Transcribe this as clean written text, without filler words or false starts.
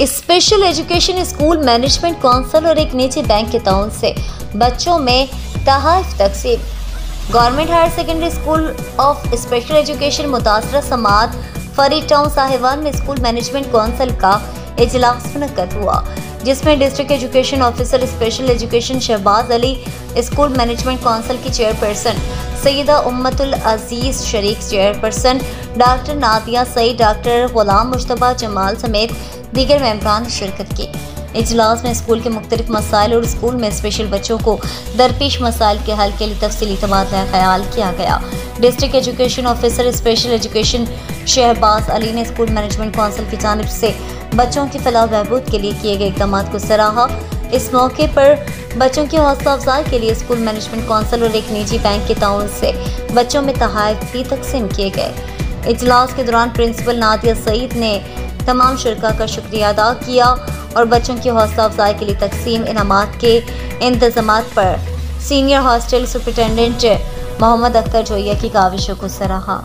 Special education school management council और एक निजी बैंक के ताउन से बच्चों में तहफ़ तकसीम। Government higher secondary school of special education मुतासरा समात फरीद टाउन साहिवान में स्कूल मैनेजमेंट काउंसिल का इजलास मुनक्कद हुआ, जिसमें district education officer special education Shahbaz Ali, school management council की चेयरपर्सन सैयदा उम्मतुल अजीज शरीक, chairperson doctor Nadia Saeed, doctor Ghulam Mujtaba Jamal समेत दीगर मेंबरान ने शिरकत की। इजलास में स्कूल के मुख्तलिफ मसाइल और स्कूल में स्पेशल बच्चों को दरपेश मसाइल के हल के लिए तफसीली तबादला ख्याल किया गया। District education officer special education Shahbaz Ali ने स्कूल मैनेजमेंट काउंसिल की जानिब से बच्चों की फलाह बहबूद के लिए किए गए इक़दाम को सराहा। इस मौके पर बच्चों की हौसला अफजाई के लिए स्कूल मैनेजमेंट काउंसिल और एक निजी बैंक के ताउन से बच्चों में तोहफ़े भी तकसीम किए गए। इजलास के दौरान प्रिंसिपल नादिया सईद ने तमाम शुरका का शुक्रिया अदा किया और बच्चों की हौसला अफजाई के लिए तकसीम इनामात के इंतजामात पर senior hostel superintendent Mohammad Akhtar Joiya की काविशों को सराहा।